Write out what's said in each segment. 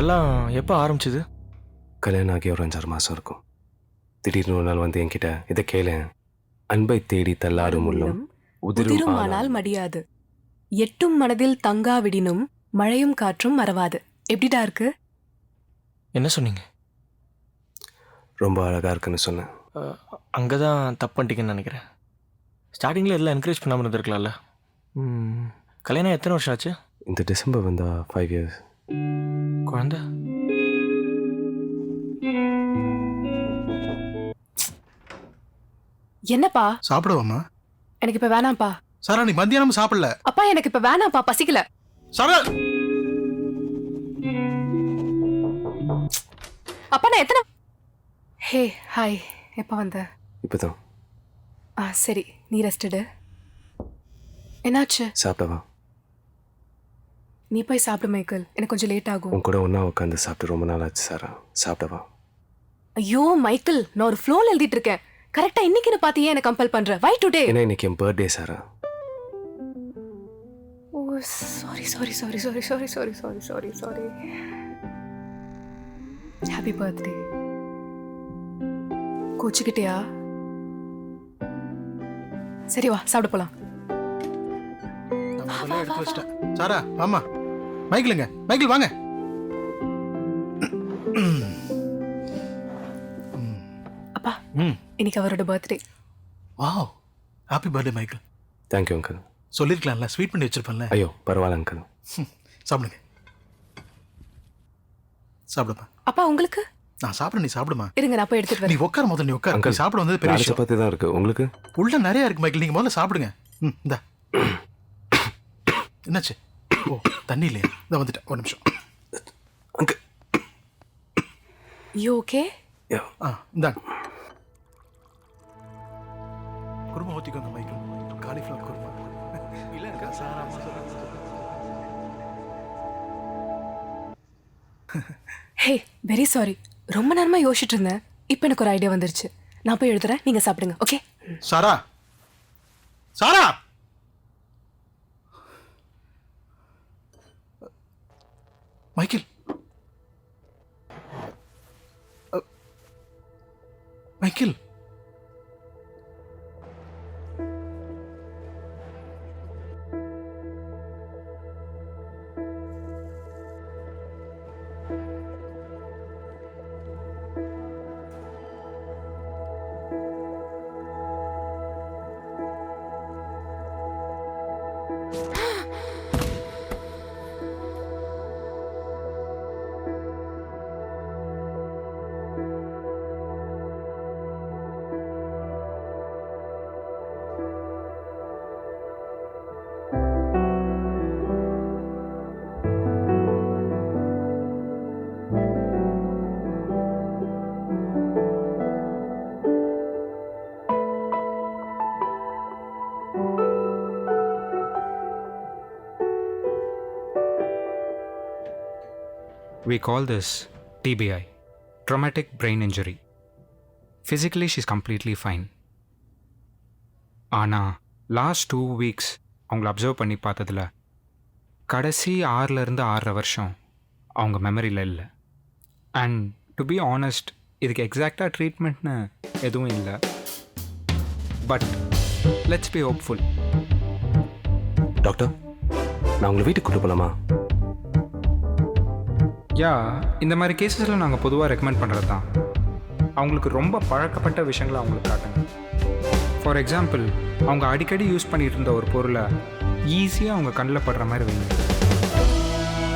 இதெல்லாம் எப்போ ஆரம்பிச்சது? கல்யாணம் ஆகி ஒரு 5-6 மாதம் இருக்கும். திடீர்னு ஒரு நாள் வந்து என்கிட்ட இதை கேளு, அன்பை தேடி தள்ளாடும் உள்ளம் உதிரும் ஆனால் மடியாது, எட்டும் மனதில் தங்காவிடினும் மழையும் காற்றும் மறவாது. எப்படிடா இருக்கு? என்ன சொன்னீங்க? ரொம்ப அழகாக இருக்குன்னு சொன்னேன். அங்கே தான் தப்பு பண்ணிட்டீங்கன்னு நினைக்கிறேன். ஸ்டார்டிங்கில் எல்லாம் என்கரேஜ் பண்ணாமல் இருந்திருக்கலாம்ல. கல்யாணம் எத்தனை வருஷம் ஆச்சு? இந்த டிசம்பர் வந்தா 5 years. குழந்தை? என்னப்பா? சாப்பிடுவாமா? எனக்கு இப்ப வேணாம்ப்பா. சாரா, நீ மத்தியானம் சாப்பிடல. அப்பா எனக்கு இப்ப வேணாம்ப்பா, பசிக்கல. சாரா, அப்பா நான் எத்தனை... ஹே ஹாய், எப்ப வந்த? இப்போதான். சரி, நீ ரெஸ்டடு. என்னாச்சு? சாப்பிடவா? நீ போய் சாப்பிடு மைக்கேல், எனக்கு கொஞ்சம் லேட் ஆகும். உன் கூட ஒன்றா உட்காந்து சாப்பிட்டு ரொம்ப நாள் ஆச்சு சாரா. சாப்பிடவா? ஐயோ மைக்கேல், நான் ஒரு ஃப்ளோல எழுதிட்டு இருக்கேன். கரெக்டா இன்னைக்குன்னு பாத்தியே என்ன கம்பல் பண்ற. Why today. ஏன்னா இன்னைக்கு என் birthday Sara. Oh sorry sorry sorry sorry sorry sorry sorry sorry sorry. Happy birthday. கோச்சுக்கிட்டியா? சரி வா சாப்பிட போலாம். நான் முதல்ல எடுத்து வச்சிட்டேன். சாரா வாமா. மைக்கிளுங்க, மைக்கிள் வாங்க. அப்பா இன்னைக்கு அவரோட birthday. Wow, happy birthday Michael. Thank you uncle. சொல்லிருக்கலாம்ல, ஸ்வீட் பண்ணி வச்சிருப்பேன்ல. ஐயோ பரவாயில்ல அங்கிள். சாப்பிடுங்க. சாப்பிடுப்பா. அப்பா உங்களுக்கு? நான் சாப்பிட, நீ சாப்பிடுமா. இருங்க நான் போய் எடுத்துட்டு நீ வரேன். உட்கார, முதல்ல நீ உட்கார. நீ சாப்பிட வந்தது பெரிய விஷயம். சப்பாத்தி தான் இருக்கு. உங்களுக்கு? உள்ள நிறைய இருக்கு மைக்கிள், நீங்க முதல்ல சாப்பிடுங்க. இந்தா. என்னாச்சு? ஓ தண்ணி இல்லையா? இதை வந்துட்டேன், ஒரு நிமிஷம். Uncle you okay? இந்தாங்க. குருமா ஊற்றிக்கோங்க மைக்கிள். காலிஃப்ளவர் குருமா இல்லை இருக்கா? சாராமா ஹே வெரி சாரி, ரொம்ப நேரமா யோசிச்சுட்டு இருந்தேன். இப்போ எனக்கு ஒரு ஐடியா வந்துருச்சு. நான் போய் எழுதுறேன், நீங்க சாப்பிடுங்க. Okay? Sara, Sara, Michael, Michael. We call this TBI, traumatic brain injury. Physically, she's completely fine. ஆனால் லாஸ்ட் 2 weeks அவங்கள அப்சர்வ் பண்ணி பார்த்ததில் கடைசி 6லேருந்து 6.5 வருஷம் அவங்க மெமரியில் இல்லை. அண்ட் டு பி ஆனஸ்ட், இதுக்கு எக்ஸாக்டாக ட்ரீட்மெண்ட்னு எதுவும் இல்லை. But let's be hopeful. Doctor, நான் உங்களை வீட்டுக்கு கூட்டு போகலாமா? யா, இந்த மாதிரி கேஸஸில் நாங்கள் பொதுவாக ரெக்கமெண்ட் பண்ணுறது தான். அவங்களுக்கு ரொம்ப பழக்கப்பட்ட விஷயங்களை அவங்களுக்கு காட்டுங்க. ஃபார் எக்ஸாம்பிள், அவங்க அடிக்கடி யூஸ் பண்ணிகிட்டு இருந்த ஒரு பொருளை ஈஸியாக அவங்க கண்ணில் படுற மாதிரி வைங்க.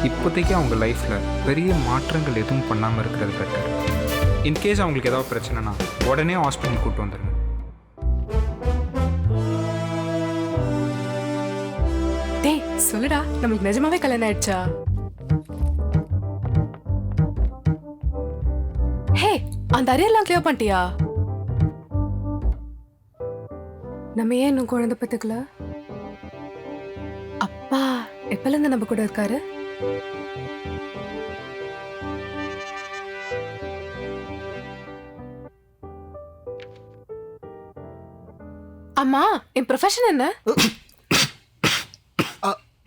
இப்போதைக்கு அவங்க லைஃப்பில் பெரிய மாற்றங்கள் எதுவும் பண்ணாமல் இருக்கிறது பெட்டர். இன்கேஸ் அவங்களுக்கு ஏதாவது பிரச்சனைனா உடனே ஹாஸ்பிட்டல் கூப்பிட்டு வந்துடுங்க. டேய் சொல்லுடா, நமக்கு நிஜமாவே கல்யாணம் ஆயிடுச்சா? ஹே, அந்த அரியெல்லாம் கிளியர் பண்ணிட்டியா? நம்ம ஏன் இன்னும் குழந்தை பெத்துக்கல? அப்பா எப்பல இருந்து நம்ம கூட இருக்காரு? அம்மா, என் ப்ரொஃபஷன் என்ன?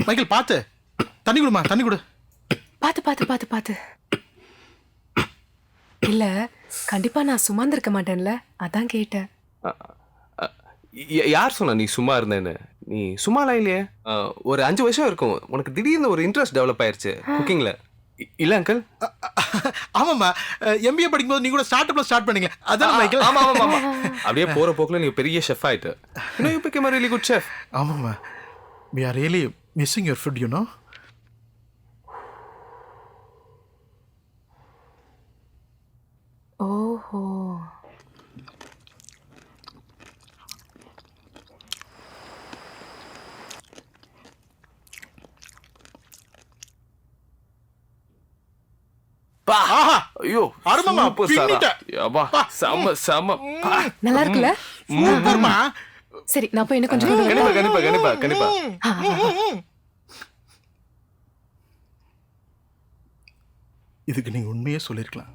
மைக்கேல் பார்த்து தண்ணி குடுமா, தண்ணி குடு. பாத்து பாத்து பாத்து பாத்து. இல்ல கண்டிப்பா நான் சும்மாந்திருக்க மாட்டேன்ல, அதான் கேட்டேன். யார் சொன்னா நீ சும்மா இருந்தேன்னு? நீ சும்மாலாம் இல்லையே. ஒரு 5 வருஷம் இருக்கும் உனக்கு திடீர்னு ஒரு இன்ட்ரெஸ்ட் டெவலப் ஆயிருச்சு குக்கிங்ல. இல்ல அங்கிள்? ஆமாம்மா, எம்பிஏ படிக்கும்போது நீ கூட ஸ்டார்ட் ஸ்டார்ட் பண்ணீங்க அதான் மைக்கேல். ஆமா ஆமா ஆமா. அப்படியே போற போக்குல நீ பெரிய ஷெஃப் ஆயிட்ட. You became a really good chef. ஆமாம்மா, we are really missing your food, you know. ஓஹோ. பா ஐயோ அருமைம்மா, சூப்பர் சாரா. பின்னிட்ட. யப்பா செம செம. நல்லா இருக்குல்ல? சூப்பர்மா. சரி நான் போய் இன்னும் கொஞ்சம் கூட கண்டிப்பா கண்டிப்பா கண்டிப்பா கண்டிப்பா. இதுக்கு நீங்க உண்மையே சொல்லிருக்கலாம்.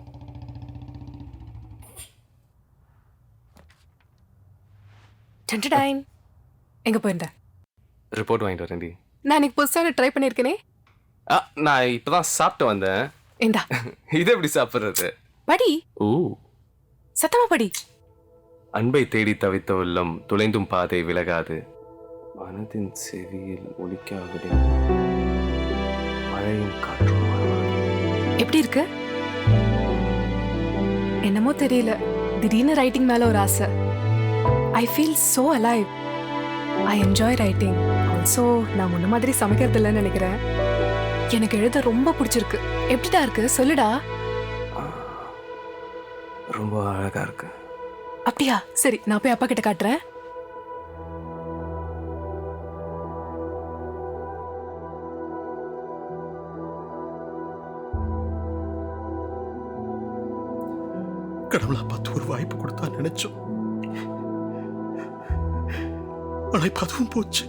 டன்டடைன். எங்க போயிருந்த? ரிப்போர்ட் வாங்கிட்டு வரேன்டி. நான் இன்னைக்கு புதுசாக ட்ரை பண்ணியிருக்கேனே. நான் இப்பதான் சாப்பிட்டு வந்தேன். இந்தா இது எப்படி சாப்பிடுறது? படி, ஓ. சத்தமா படி. அன்பை தேடி தவித்த உள்ளம் துளைந்தும் பாதை விலகாது, மனதின் செவியில் ஒலிக்காவிட மழையும் காற்றும் மாறாது. எப்படி இருக்கு? என்னமோ தெரியல, திடீர்னு ரைட்டிங் மேல ஒரு ஆசை. I feel so alive. I enjoy writing. Also நான் முன்ன மாதிரி சமைக்கிறது இல்லைன்னு நினைக்கிறேன். எனக்கு எழுத ரொம்ப பிடிச்சிருக்கு. எப்படிடா இருக்கு சொல்லுடா. ரொம்ப அழகா இருக்கு. அப்படியா? சரி நான் போய் அப்பா கிட்ட காட்டுறேன். கடவுளை பார்த்து ஒரு வாய்ப்பு கொடுத்தா நினைச்சோம். ஆனா இப்ப அதுவும் போச்சு.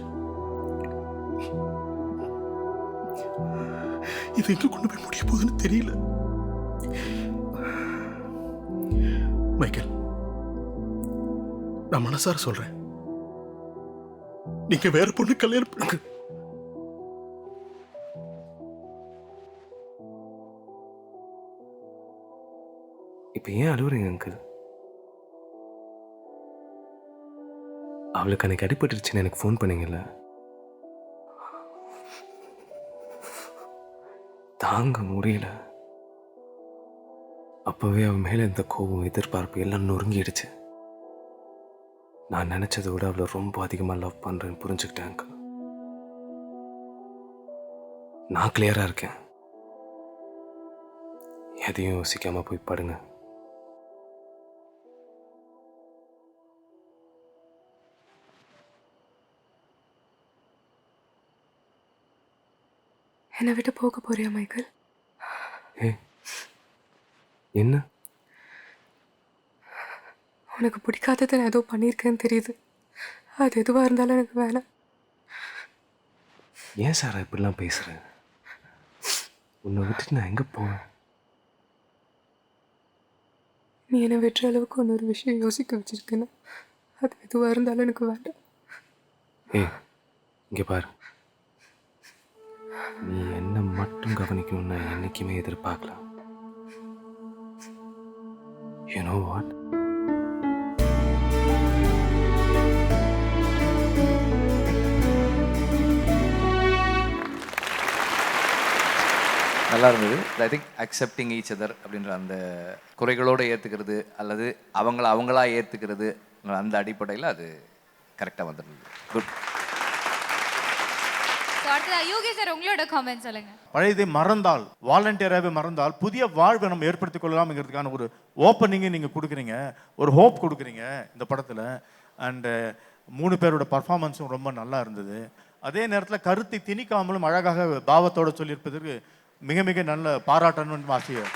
இது எங்க கொண்டு போய் முடிய போகுதுன்னு தெரியல. மைக்கேல், நான் மனசார சொல்றேன், நீங்க வேற பொண்ணு கல்யாணம் பண்ணுங்க. இப்ப ஏன் அழுவுறீங்க அங்கிள்? அவளுக்கு அன்னைக்கு அடிபட்டுருச்சுன்னு எனக்கு ஃபோன் பண்ணீங்கல்ல, தாங்க முடியல. அப்பவே அவன் மேல இந்த கோபம் எதிர்பார்ப்பு எல்லாம் நொறுங்கிடுச்சு. நான் நினைச்சதை விட அவளை ரொம்ப அதிகமா லவ் பண்றேன்னு புரிஞ்சுக்கிட்டேன் அங்கிள். நான் கிளியரா இருக்கேன். எதையும் யோசிக்காம போய் படுங்க. என்னை விட்டு போக போறியா மைக்கேல்? என்ன? உனக்கு பிடிக்காததை நான் ஏதோ பண்ணியிருக்கேன்னு தெரியுது. அது எதுவாக இருந்தாலும் எனக்கு வேணாம். ஏன் சார் இப்படிலாம் பேசுறேன்? உன்னை விட்டுட்டு நான் எங்க போவேன்? நீ என்னை வெற்ற அளவுக்கு இன்னொரு விஷயம் யோசிக்க வச்சிருக்கேன்னு, அது எதுவாக இருந்தாலும் எனக்கு வேண்டாம். இங்க பாரு, நீ என்ன மட்டும் கவனிக்கணும்னு நான் என்னைக்குமே எதிர்பார்க்கல. You know what? நல்லா இருந்தது. I think accepting each other அப்படின்ற அந்த குறைகளோடு ஏற்றுக்கிறது அல்லது அவங்களா ஏற்றுக்கிறது அந்த அடிப்படையில் அது கரெக்டாக வந்துருந்தது. குட். யோகி சார் உங்களோட காமெண்ட் சொல்லுங்க. பழையதை மறந்தால், வாலண்டியராகவே மறந்தால் புதிய வாழ்வை நம்ம ஏற்படுத்திக் கொள்ளலாம்ங்கிறதுக்கான ஒரு ஓப்பனிங்கை நீங்கள் கொடுக்குறீங்க, ஒரு ஹோப் கொடுக்குறீங்க இந்த படத்தில். அண்டு 3 பேரோட பர்ஃபார்மன்ஸும் ரொம்ப நல்லா இருந்தது. அதே நேரத்தில் கருத்தை திணிக்காமலும் அழகாக பாவத்தோடு சொல்லியிருப்பதற்கு மிக மிக நல்ல பாராட்டணும்னு ஆசையாக